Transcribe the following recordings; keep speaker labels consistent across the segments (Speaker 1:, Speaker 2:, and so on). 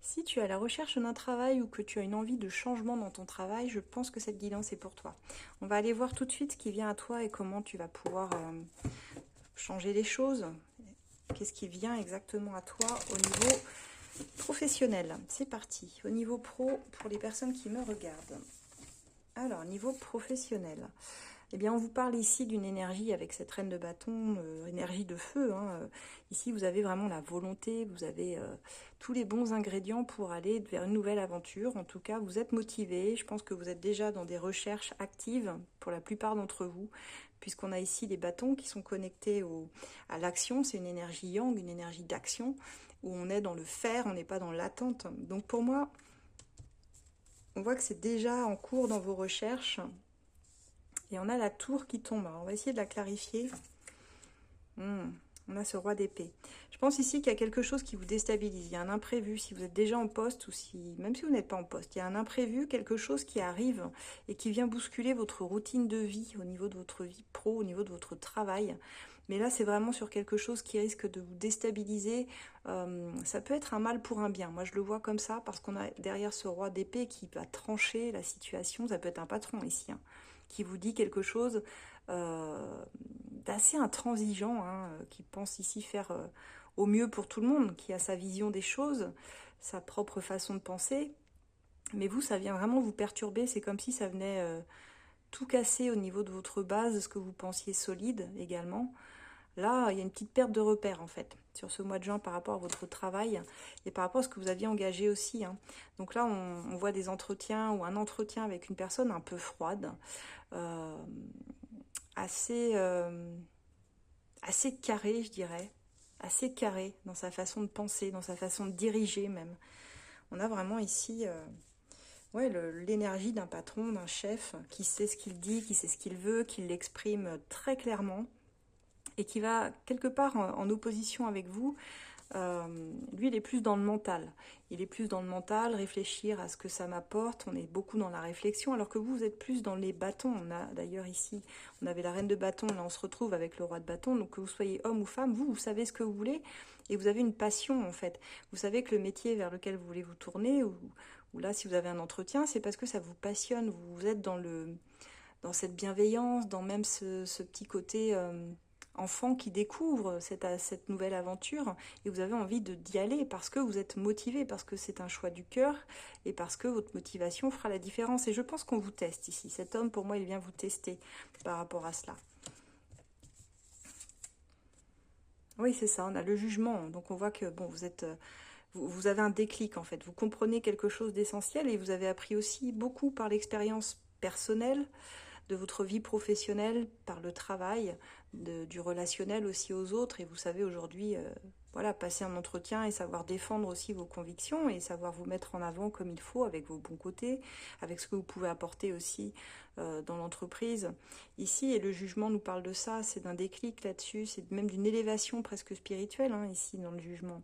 Speaker 1: Si tu es à la recherche d'un travail ou que tu as une envie de changement dans ton travail, je pense que cette guidance est pour toi. On va aller voir tout de suite ce qui vient à toi et comment tu vas pouvoir changer les choses. Qu'est-ce qui vient exactement à toi au niveau professionnel? C'est parti. Au niveau pro, pour les personnes qui me regardent. Alors, niveau professionnel, eh bien, on vous parle ici d'une énergie avec cette reine de bâton, énergie de feu, hein. Ici, vous avez vraiment la volonté, vous avez tous les bons ingrédients pour aller vers une nouvelle aventure. En tout cas, vous êtes motivé. Je pense que vous êtes déjà dans des recherches actives pour la plupart d'entre vous, puisqu'on a ici les bâtons qui sont connectés à l'action. C'est une énergie yang, une énergie d'action, où on est dans le faire, on n'est pas dans l'attente. Donc pour moi, on voit que c'est déjà en cours dans vos recherches. Et on a la tour qui tombe. Alors on va essayer de la clarifier. On a ce roi d'épée. Je pense ici qu'il y a quelque chose qui vous déstabilise. Il y a un imprévu. Si vous êtes déjà en poste ou si, même si vous n'êtes pas en poste, il y a un imprévu, quelque chose qui arrive et qui vient bousculer votre routine de vie au niveau de votre vie pro, au niveau de votre travail. Mais là, c'est vraiment sur quelque chose qui risque de vous déstabiliser. Ça peut être un mal pour un bien. Moi, je le vois comme ça parce qu'on a derrière ce roi d'épée qui va trancher la situation. Ça peut être un patron ici, hein, qui vous dit quelque chose d'assez intransigeant, hein, qui pense ici faire au mieux pour tout le monde, qui a sa vision des choses, sa propre façon de penser. Mais vous, ça vient vraiment vous perturber. C'est comme si ça venait tout casser au niveau de votre base, ce que vous pensiez solide également. Là, il y a une petite perte de repère en fait sur ce mois de juin par rapport à votre travail et par rapport à ce que vous aviez engagé aussi, hein. Donc là, on voit des entretiens ou un entretien avec une personne un peu froide, euh, assez, assez carré, je dirais, assez carré dans sa façon de penser, dans sa façon de diriger même. On a vraiment ici ouais, l'énergie d'un patron, d'un chef qui sait ce qu'il dit, qui sait ce qu'il veut, qui l'exprime très clairement et qui va quelque part en opposition avec vous. Lui, il est plus dans le mental. Il est plus dans le mental, réfléchir à ce que ça m'apporte. On est beaucoup dans la réflexion, alors que vous, vous êtes plus dans les bâtons. On a d'ailleurs ici, on avait la reine de bâton, là on se retrouve avec le roi de bâton. Donc que vous soyez homme ou femme, vous savez ce que vous voulez et vous avez une passion en fait. Vous savez que le métier vers lequel vous voulez vous tourner, ou là si vous avez un entretien, c'est parce que ça vous passionne. Vous êtes dans cette bienveillance, dans même ce petit côté enfant qui découvre cette nouvelle aventure et vous avez envie d'y aller parce que vous êtes motivé, parce que c'est un choix du cœur et parce que votre motivation fera la différence. Et je pense qu'on vous teste ici. Cet homme, pour moi, il vient vous tester par rapport à cela. Oui, c'est ça, on a le jugement. Donc on voit que bon, vous avez un déclic en fait. Vous comprenez quelque chose d'essentiel et vous avez appris aussi beaucoup par l'expérience personnelle de votre vie professionnelle, par le travail, du relationnel aussi aux autres. Et vous savez aujourd'hui, voilà, passer un entretien et savoir défendre aussi vos convictions et savoir vous mettre en avant comme il faut, avec vos bons côtés, avec ce que vous pouvez apporter aussi dans l'entreprise. Ici, et le jugement nous parle de ça, c'est d'un déclic là-dessus, c'est même d'une élévation presque spirituelle, hein, ici, dans le jugement.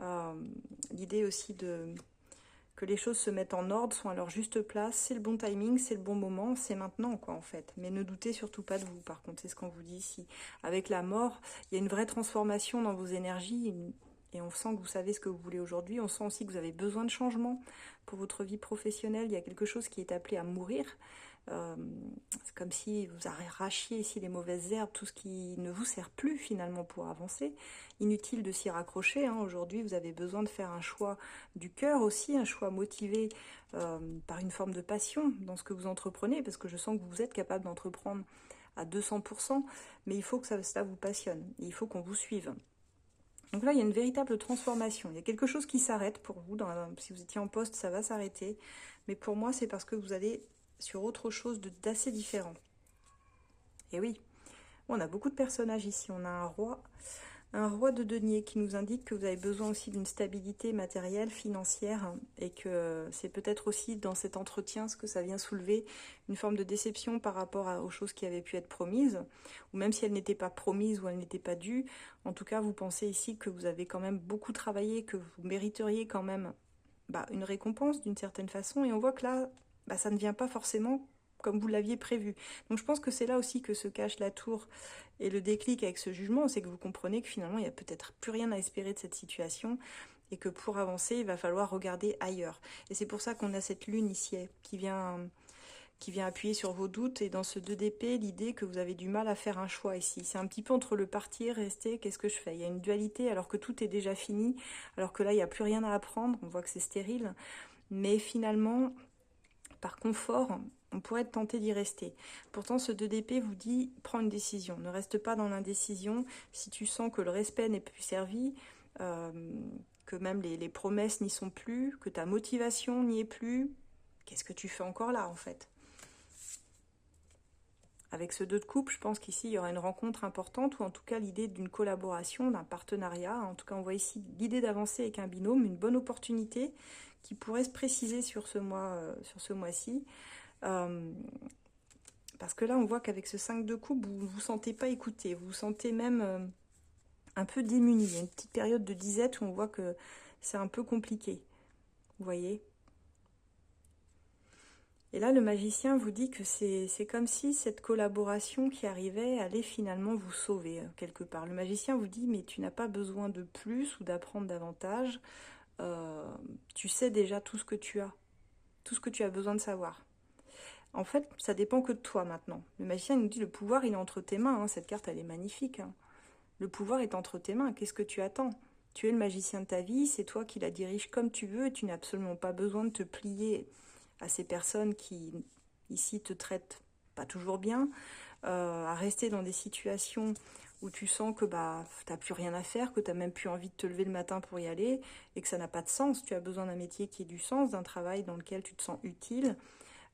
Speaker 1: Euh, L'idée aussi que les choses se mettent en ordre, sont à leur juste place, c'est le bon timing, c'est le bon moment, c'est maintenant quoi en fait. Mais ne doutez surtout pas de vous, par contre, c'est ce qu'on vous dit ici. Avec la mort, il y a une vraie transformation dans vos énergies, et on sent que vous savez ce que vous voulez aujourd'hui, on sent aussi que vous avez besoin de changement pour votre vie professionnelle, il y a quelque chose qui est appelé à mourir. Euh, c'est comme si vous arrachiez ici les mauvaises herbes, tout ce qui ne vous sert plus finalement pour avancer. Inutile de s'y raccrocher, hein. Aujourd'hui, vous avez besoin de faire un choix du cœur aussi, un choix motivé par une forme de passion dans ce que vous entreprenez, parce que je sens que vous êtes capable d'entreprendre à 200%, mais il faut que cela vous passionne, il faut qu'on vous suive. Donc là, il y a une véritable transformation. Il y a quelque chose qui s'arrête pour vous. Si vous étiez en poste, ça va s'arrêter. Mais pour moi, c'est parce que vous allez sur autre chose d'assez différent. Et oui, on a beaucoup de personnages ici. On a un roi de denier qui nous indique que vous avez besoin aussi d'une stabilité matérielle, financière, et que c'est peut-être aussi dans cet entretien ce que ça vient soulever, une forme de déception par rapport aux choses qui avaient pu être promises, ou même si elles n'étaient pas promises ou elles n'étaient pas dues. En tout cas, vous pensez ici que vous avez quand même beaucoup travaillé, que vous mériteriez quand même une récompense d'une certaine façon, et on voit que là, ça ne vient pas forcément comme vous l'aviez prévu. Donc je pense que c'est là aussi que se cache la tour et le déclic avec ce jugement, c'est que vous comprenez que finalement il n'y a peut-être plus rien à espérer de cette situation et que pour avancer, il va falloir regarder ailleurs. Et c'est pour ça qu'on a cette lune ici qui vient appuyer sur vos doutes. Et dans ce 2 d'épée, l'idée que vous avez du mal à faire un choix ici. C'est un petit peu entre le partir, rester, qu'est-ce que je fais? Il y a une dualité alors que tout est déjà fini, alors que là, il n'y a plus rien à apprendre. On voit que c'est stérile. Mais finalement, par confort, on pourrait être tenté d'y rester. Pourtant, ce 2 d'épée vous dit, prends une décision. Ne reste pas dans l'indécision. Si tu sens que le respect n'est plus servi, que même les promesses n'y sont plus, que ta motivation n'y est plus, qu'est-ce que tu fais encore là, en fait? Avec ce 2 de coupe, je pense qu'ici, il y aura une rencontre importante, ou en tout cas l'idée d'une collaboration, d'un partenariat. En tout cas, on voit ici l'idée d'avancer avec un binôme, une bonne opportunité qui pourrait se préciser sur ce mois-ci. Parce que là, on voit qu'avec ce 5 de coupe, vous ne vous sentez pas écouté, vous vous sentez même un peu démuni. Il y a une petite période de disette où on voit que c'est un peu compliqué. Vous voyez ? Et là, le magicien vous dit que c'est comme si cette collaboration qui arrivait allait finalement vous sauver quelque part. Le magicien vous dit, mais tu n'as pas besoin de plus ou d'apprendre davantage. Tu sais déjà tout ce que tu as besoin de savoir. En fait, ça dépend que de toi maintenant. Le magicien nous dit, le pouvoir, il est entre tes mains. Cette carte, elle est magnifique. Le pouvoir est entre tes mains. Qu'est-ce que tu attends? Tu es le magicien de ta vie, c'est toi qui la diriges comme tu veux et tu n'as absolument pas besoin de te plier à ces personnes qui, ici, te traitent pas toujours bien, à rester dans des situations où tu sens que tu n'as plus rien à faire, que tu n'as même plus envie de te lever le matin pour y aller et que ça n'a pas de sens. Tu as besoin d'un métier qui ait du sens, d'un travail dans lequel tu te sens utile,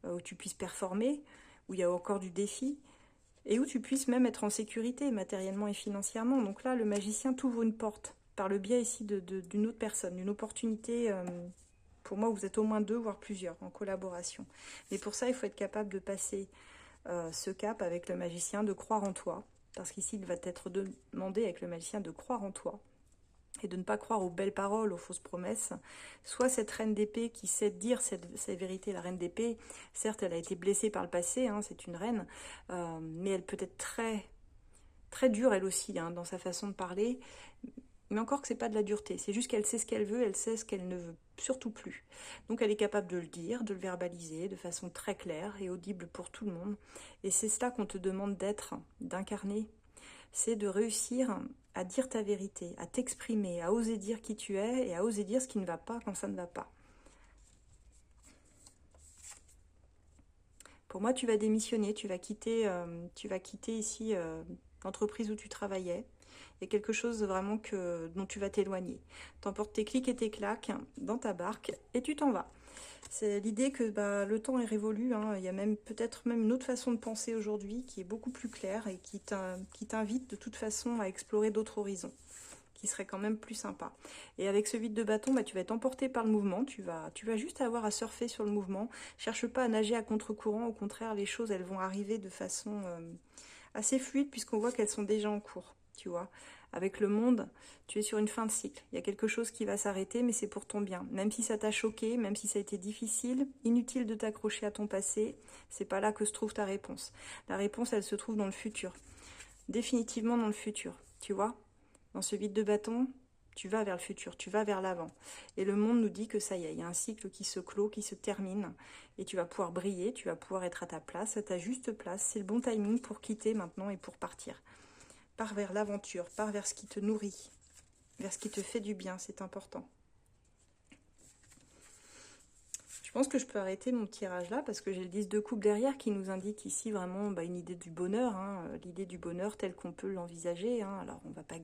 Speaker 1: où tu puisses performer, où il y a encore du défi et où tu puisses même être en sécurité matériellement et financièrement. Donc là, le magicien t'ouvre une porte par le biais ici d'une autre personne, une opportunité. Pour moi, vous êtes au moins 2, voire plusieurs, en collaboration. Mais pour ça, il faut être capable de passer ce cap avec le magicien, de croire en toi. Parce qu'ici, il va t'être demandé avec le magicien de croire en toi. Et de ne pas croire aux belles paroles, aux fausses promesses. Soit cette reine d'épée qui sait dire cette vérité, la reine d'épée, certes, elle a été blessée par le passé, c'est une reine, mais elle peut être très, très dure, elle aussi, dans sa façon de parler. Mais encore que c'est pas de la dureté, c'est juste qu'elle sait ce qu'elle veut, elle sait ce qu'elle ne veut surtout plus. Donc elle est capable de le dire, de le verbaliser de façon très claire et audible pour tout le monde. Et c'est cela qu'on te demande d'être, d'incarner. C'est de réussir à dire ta vérité, à t'exprimer, à oser dire qui tu es et à oser dire ce qui ne va pas quand ça ne va pas. Pour moi, tu vas démissionner, tu vas quitter ici l'entreprise où tu travaillais. Il y a quelque chose vraiment dont tu vas t'éloigner. T'emportes tes clics et tes claques dans ta barque et tu t'en vas. C'est l'idée que le temps est révolu. Il y a peut-être même une autre façon de penser aujourd'hui qui est beaucoup plus claire et qui t'invite de toute façon à explorer d'autres horizons, qui serait quand même plus sympa. Et avec ce vide de bâton, tu vas être emporté par le mouvement, tu vas juste avoir à surfer sur le mouvement. Cherche pas à nager à contre-courant, au contraire, les choses, elles vont arriver de façon assez fluide puisqu'on voit qu'elles sont déjà en cours, tu vois. Avec le monde, tu es sur une fin de cycle. Il y a quelque chose qui va s'arrêter, mais c'est pour ton bien. Même si ça t'a choqué, même si ça a été difficile, inutile de t'accrocher à ton passé, c'est pas là que se trouve ta réponse. La réponse, elle se trouve dans le futur. Définitivement dans le futur, tu vois. Dans ce vide de bâton, tu vas vers le futur, tu vas vers l'avant. Et le monde nous dit que ça y est, il y a un cycle qui se clôt, qui se termine. Et tu vas pouvoir briller, tu vas pouvoir être à ta place, à ta juste place. C'est le bon timing pour quitter maintenant et pour partir. Pars vers l'aventure, pars vers ce qui te nourrit, vers ce qui te fait du bien, c'est important. Je pense que je peux arrêter mon tirage là parce que j'ai le 10 de coupe derrière qui nous indique ici vraiment une idée du bonheur, l'idée du bonheur tel qu'on peut l'envisager. Alors on ne va pas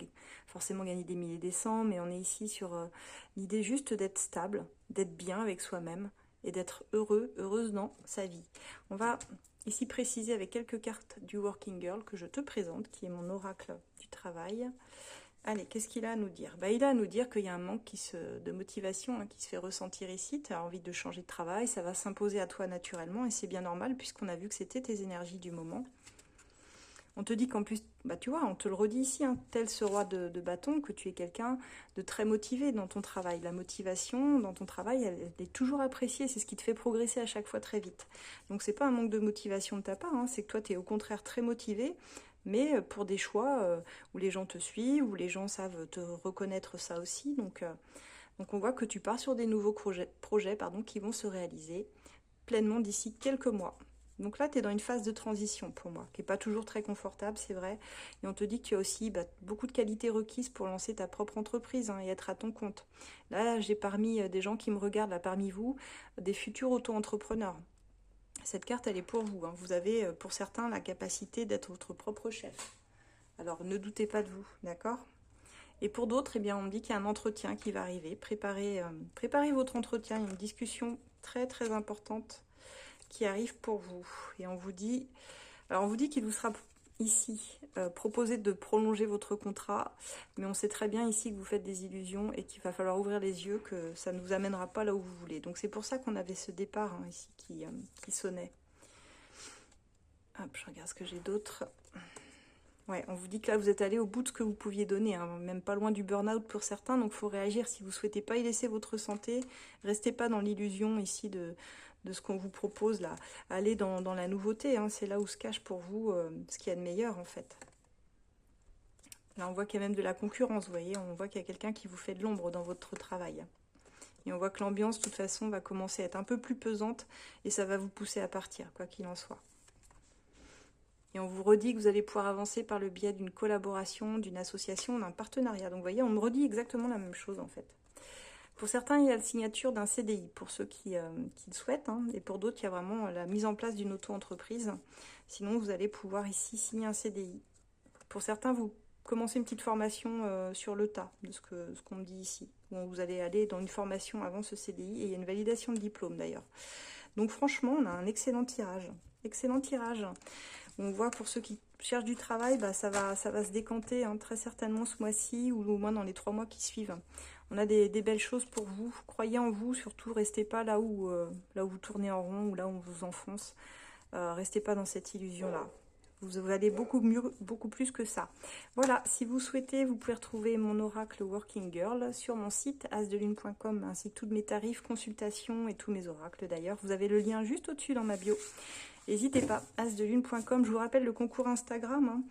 Speaker 1: forcément gagner des milliers et des cents, mais on est ici sur l'idée juste d'être stable, d'être bien avec soi-même et d'être heureuse dans sa vie. On va ici préciser avec quelques cartes du Working Girl que je te présente, qui est mon oracle du travail. Allez, qu'est-ce qu'il a à nous dire? Il a à nous dire qu'il y a un manque de motivation qui se fait ressentir ici. Tu as envie de changer de travail, ça va s'imposer à toi naturellement et c'est bien normal puisqu'on a vu que c'était tes énergies du moment. On te dit qu'en plus, tu vois, on te le redit ici, tel ce roi de bâton, que tu es quelqu'un de très motivé dans ton travail. La motivation dans ton travail, elle est toujours appréciée, c'est ce qui te fait progresser à chaque fois très vite. Donc c'est pas un manque de motivation de ta part, c'est que toi tu es au contraire très motivé, mais pour des choix où les gens te suivent, où les gens savent te reconnaître ça aussi. Donc Donc on voit que tu pars sur des nouveaux projets qui vont se réaliser pleinement d'ici quelques mois. Donc là, tu es dans une phase de transition pour moi, qui n'est pas toujours très confortable, c'est vrai. Et on te dit que tu as aussi beaucoup de qualités requises pour lancer ta propre entreprise et être à ton compte. Là, j'ai parmi des gens qui me regardent, là, parmi vous, des futurs auto-entrepreneurs. Cette carte, elle est pour vous. Vous avez, pour certains, la capacité d'être votre propre chef. Alors, ne doutez pas de vous, d'accord? Et pour d'autres, eh bien, on me dit qu'il y a un entretien qui va arriver. Préparez votre entretien, il y a une discussion très très importante qui arrive pour vous. Et on vous dit, alors on vous dit qu'il vous sera ici proposé de prolonger votre contrat, mais on sait très bien ici que vous faites des illusions et qu'il va falloir ouvrir les yeux, que ça ne vous amènera pas là où vous voulez. Donc c'est pour ça qu'on avait ce départ ici qui sonnait. Hop, je regarde ce que j'ai d'autre. Ouais, on vous dit que là, vous êtes allé au bout de ce que vous pouviez donner, même pas loin du burn-out pour certains, donc il faut réagir. Si vous ne souhaitez pas y laisser votre santé, restez pas dans l'illusion ici de ce qu'on vous propose là. Allez dans la nouveauté, c'est là où se cache pour vous ce qu'il y a de meilleur en fait. Là, on voit qu'il y a même de la concurrence, vous voyez, on voit qu'il y a quelqu'un qui vous fait de l'ombre dans votre travail. Et on voit que l'ambiance, de toute façon, va commencer à être un peu plus pesante et ça va vous pousser à partir, quoi qu'il en soit. Et on vous redit que vous allez pouvoir avancer par le biais d'une collaboration, d'une association, d'un partenariat. Donc vous voyez, on me redit exactement la même chose en fait. Pour certains, il y a la signature d'un CDI, pour ceux qui le souhaitent. Et pour d'autres, il y a vraiment la mise en place d'une auto-entreprise. Sinon, vous allez pouvoir ici signer un CDI. Pour certains, vous commencez une petite formation sur le tas, de ce qu'on me dit ici. Vous allez aller dans une formation avant ce CDI, et il y a une validation de diplôme d'ailleurs. Donc franchement, on a un excellent tirage. Excellent tirage. On voit pour ceux qui cherchent du travail, ça va se décanter très certainement ce mois-ci ou au moins dans les 3 mois qui suivent. On a des belles choses pour vous. Croyez en vous, surtout restez pas là où vous tournez en rond ou là où on vous enfonce. Restez pas dans cette illusion-là. Vous valez beaucoup mieux, beaucoup plus que ça. Voilà, si vous souhaitez, vous pouvez retrouver mon oracle Working Girl sur mon site asdelune.com ainsi que tous mes tarifs, consultations et tous mes oracles d'ailleurs. Vous avez le lien juste au-dessus dans ma bio. N'hésitez pas, asdelune.com. Je vous rappelle le concours Instagram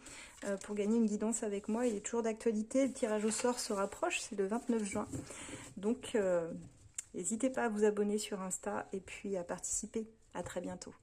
Speaker 1: pour gagner une guidance avec moi. Il est toujours d'actualité. Le tirage au sort se rapproche, c'est le 29 juin. Donc, n'hésitez pas à vous abonner sur Insta et puis à participer. À très bientôt.